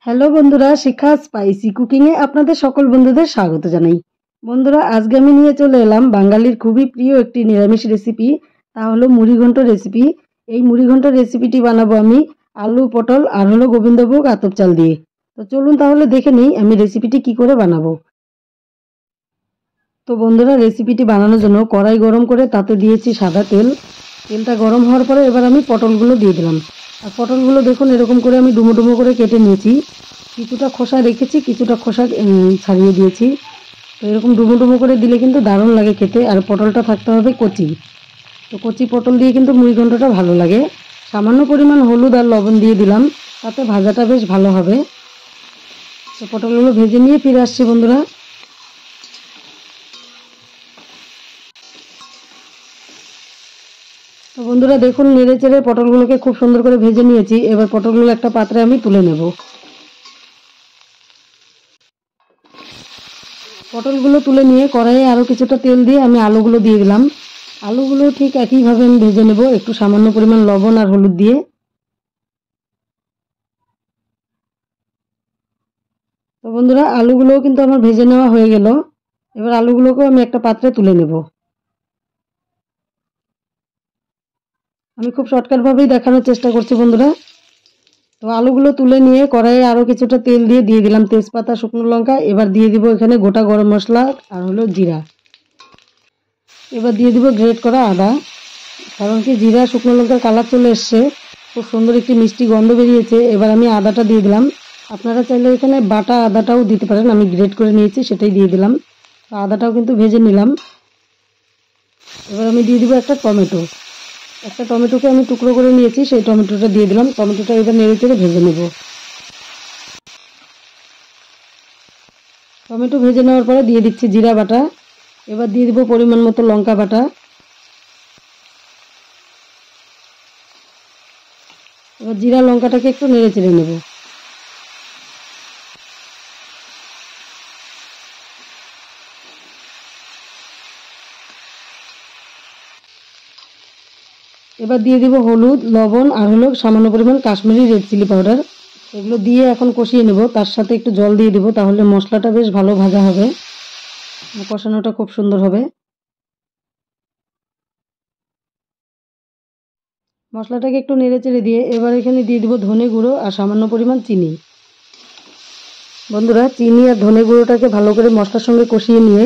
Hello বন্ধুরা, শিখা spicy কুকিংয়ে আপনাদের সকল বন্ধুদের স্বাগত জানাই। বন্ধুরা, আজকে আমি নিয়ে চলে এলাম বাঙালির খুবই প্রিয় একটি নিরামিষ রেসিপি, তা হলো মুড়িঘণ্ট রেসিপি। এই মুড়িঘণ্ট রেসিপিটি বানাবো আমি আলু, পটল আর হলো গোবিন্দভোগ আতপ চাল দিয়ে। তো চলুন তাহলে দেখে নিই আমি রেসিপিটি কি করে বানাবো। তো বন্ধুরা, রেসিপিটি বানানোর জন্য কড়াই গরম করে তাতে দিয়েছি সাদা তেল। তেলটা গরম হওয়ার পরে এবার আমি পটলগুলো দিয়ে দিলাম। আর পটলগুলো দেখুন এরকম করে আমি ডুমো ডুমো করে কেটে নিয়েছি। কিছুটা খোসা রেখেছি, কিছুটা খোসা ছাড়িয়ে দিয়েছি। তো এরকম ডুমো ডুমো করে দিলে কিন্তু দারুণ লাগে খেতে। আর পটলটা থাকতে হবে কচি। তো কচি পটল দিয়ে কিন্তু মুড়িঘণ্টটা ভালো লাগে। সামান্য পরিমাণ হলুদ আর লবণ দিয়ে দিলাম, তাতে ভাজাটা বেশ ভালো হবে। তো পটলগুলো ভেজে নিয়ে ফিরে আসছি বন্ধুরা। তো বন্ধুরা দেখুন, নেড়ে চেড়ে পটলগুলোকে খুব সুন্দর করে ভেজে নিয়েছি। এবার পটলগুলো একটা পাত্রে আমি তুলে নেব। পটলগুলো তুলে নিয়ে কড়াইয়ে আরও কিছুটা তেল দিয়ে আমি আলুগুলো দিয়ে দিলাম। আলুগুলো ঠিক একইভাবে আমি ভেজে নেব, একটু সামান্য পরিমাণ লবণ আর হলুদ দিয়ে। তো বন্ধুরা, আলুগুলোও কিন্তু আমার ভেজে নেওয়া হয়ে গেল। এবার আলুগুলোকেও আমি একটা পাত্রে তুলে নেব। আমি খুব শর্টকাটভাবেই দেখানোর চেষ্টা করছি বন্ধুরা। তো আলুগুলো তুলে নিয়ে কড়াইয়ে আরও কিছুটা তেল দিয়ে দিলাম তেজপাতা, শুকনো লঙ্কা। এবার দিয়ে দিব এখানে গোটা গরম মশলা আর হলো জিরা। এবার দিয়ে দিব গ্রেট করা আদা। কারণ কি, জিরা শুকনো লঙ্কার কালার চলে এসছে, খুব সুন্দর একটি মিষ্টি গন্ধ বেরিয়েছে। এবার আমি আদাটা দিয়ে দিলাম। আপনারা চাইলে এখানে বাটা আদাটাও দিতে পারেন, আমি গ্রেট করে নিয়েছি সেটাই দিয়ে দিলাম। তো আদাটাও কিন্তু ভেজে নিলাম। এবার আমি দিয়ে দিব একটা টমেটো। একটা টমেটোকে আমি টুকরো করে নিয়েছি, সেই টমেটোটা দিয়ে দিলাম। টমেটোটা এবার নেড়ে চেড়ে ভেজে নেব। টমেটো ভেজে নেওয়ার পরে দিয়ে দিচ্ছি জিরা বাটা। এবার দিয়ে দিব পরিমাণ মতো লঙ্কা বাটা। এবার জিরা লঙ্কাটাকে একটু নেড়ে চেড়ে নেব। এবার দিয়ে দিব হলুদ, লবণ আর হলো সামান্য পরিমাণ কাশ্মীরি রেড চিলি পাউডার। এগুলো দিয়ে এখন কষিয়ে নেব। তার সাথে একটু জল দিয়ে দিব, তাহলে মশলাটা বেশ ভালো ভাজা হবে, কষানোটা খুব সুন্দর হবে। মশলাটাকে একটু নেড়ে চেড়ে দিয়ে এবার এখানে দিয়ে দিব ধনে গুঁড়ো আর সামান্য পরিমাণ চিনি। বন্ধুরা, চিনি আর ধনে গুঁড়োটাকে ভালো করে মশলার সঙ্গে কষিয়ে নিয়ে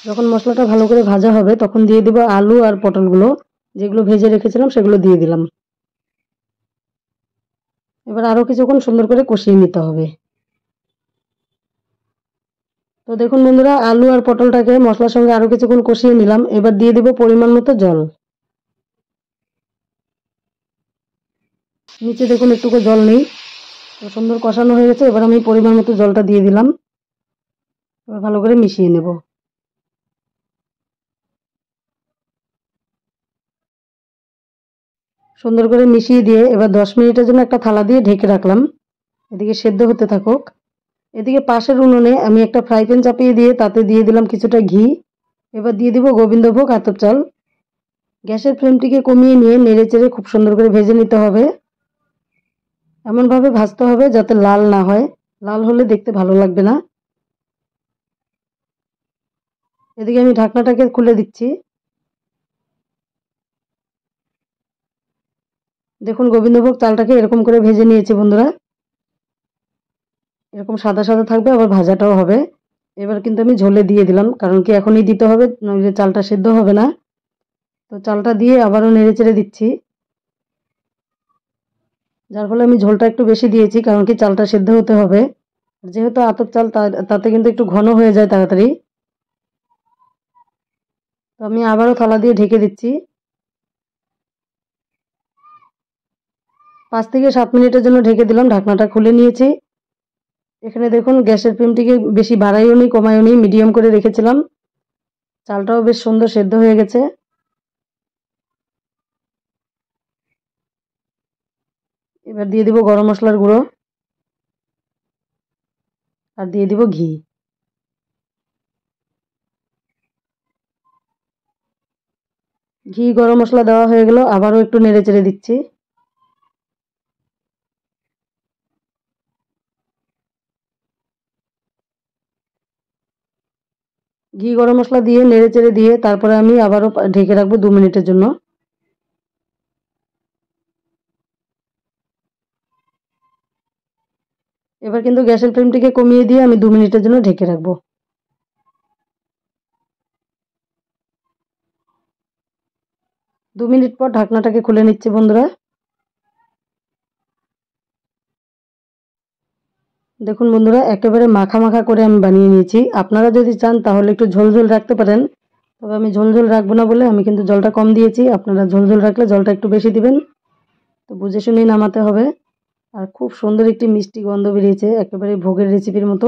যখন মশলাটা ভালো করে ভাজা হবে তখন দিয়ে দিব আলু আর পটলগুলো, যেগুলো ভেজে রেখেছিলাম সেগুলো দিয়ে দিলাম। এবার আরও কিছুক্ষণ সুন্দর করে কষিয়ে নিতে হবে। তো দেখুন বন্ধুরা, আলু আর পটলটাকে মশলার সঙ্গে আরও কিছুক্ষণ কষিয়ে নিলাম। এবার দিয়ে দিব পরিমাণ মতো জল। নিচে দেখুন একটুকু জল নেই। তো সুন্দর কষানো হয়ে গেছে। এবার আমি পরিমাণ মতো জলটা দিয়ে দিলাম। এবার ভালো করে মিশিয়ে নেব। সুন্দর করে মিশিয়ে দিয়ে এবার 10 মিনিটের জন্য একটা থালা দিয়ে ঢেকে রাখলাম। এদিকে সেদ্ধ হতে থাকুক। এদিকে পাশের উনুনে আমি একটা ফ্রাই প্যান চাপিয়ে দিয়ে তাতে দিয়ে দিলাম কিছুটা ঘি। এবার দিয়ে দিব গোবিন্দভোগ আতপ চাল। গ্যাসের ফ্লেমটিকে কমিয়ে নিয়ে নেড়ে চেড়ে খুব সুন্দর করে ভেজে নিতে হবে। এমনভাবে ভাজতে হবে যাতে লাল না হয়, লাল হলে দেখতে ভালো লাগবে না। এদিকে আমি ঢাকনাটাকে খুলে দিচ্ছি। দেখুন, গোবিন্দভোগ চালটাকে এরকম করে ভেজে নিয়েছি বন্ধুরা। এরকম সাদা সাদা থাকবে, আবার ভাজাটাও হবে। এবার কিন্তু আমি ঝোলে দিয়ে দিলাম, কারণ কি এখনই দিতে হবে, নইলে চালটা সেদ্ধ হবে না। তো চালটা দিয়ে আবারও নেড়ে চেড়ে দিচ্ছি, যার ফলে আমি ঝোলটা একটু বেশি দিয়েছি, কারণ কি চালটা সেদ্ধ হতে হবে। যেহেতু আতপ চাল তাতে কিন্তু একটু ঘন হয়ে যায় তাড়াতাড়ি। তো আমি আবারও থালা দিয়ে ঢেকে দিচ্ছি। 5 থেকে 7 মিনিটের জন্য ঢেকে দিলাম। ঢাকনাটা খুলে নিয়েছি। এখানে দেখুন গ্যাসের ফ্লেমটিকে বেশি বাড়াইও নি কমাইও নি, মিডিয়াম করে রেখেছিলাম। চালটাও বেশ সুন্দর সেদ্ধ হয়ে গেছে। এবার দিয়ে দিব গরম মশলার গুঁড়ো আর দিয়ে দিব ঘি। ঘি গরম মশলা দেওয়া হয়ে গেল, আবারও একটু নেড়ে চেড়ে দিচ্ছি। ঘি গরম মশলা দিয়ে নেড়ে চেড়ে দিয়ে তারপরে আমি আবারও ঢেকে রাখবো 2 মিনিটের জন্য। এবার কিন্তু গ্যাসের ফ্লেমটিকে কমিয়ে দিয়ে আমি 2 মিনিটের জন্য ঢেকে রাখবো। 2 মিনিট পর ঢাকনাটাকে খুলে নিচ্ছি বন্ধুরা। দেখুন বন্ধুরা, একেবারে মাখা মাখা করে আমি বানিয়ে নিয়েছি। আপনারা যদি চান তাহলে একটু ঝোল ঝোল রাখতে পারেন, তবে আমি ঝোল ঝোল রাখবো না বলে আমি কিন্তু জলটা কম দিয়েছি। আপনারা ঝোল ঝোল রাখলে জলটা একটু বেশি দিবেন। তো বুঝে শুনেই নামাতে হবে। আর খুব সুন্দর একটি মিষ্টি গন্ধ বেরিয়েছে, একেবারে ভোগের রেসিপির মতো।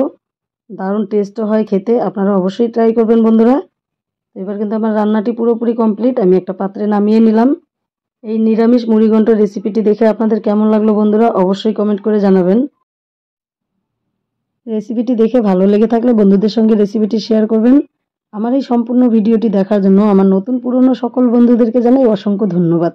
দারুণ টেস্টও হয় খেতে, আপনারা অবশ্যই ট্রাই করবেন বন্ধুরা। এবার কিন্তু আমার রান্নাটি পুরোপুরি কমপ্লিট, আমি একটা পাত্রে নামিয়ে নিলাম। এই নিরামিষ মুড়িঘণ্ট রেসিপিটি দেখে আপনাদের কেমন লাগলো বন্ধুরা, অবশ্যই কমেন্ট করে জানাবেন। রেসিপিটি দেখে ভালো লেগে থাকলে বন্ধুদের সঙ্গে রেসিপিটি শেয়ার করবেন। আমার এই সম্পূর্ণ ভিডিওটি দেখার জন্য আমার নতুন পুরনো সকল বন্ধুদেরকে জানাই অসংখ্য ধন্যবাদ।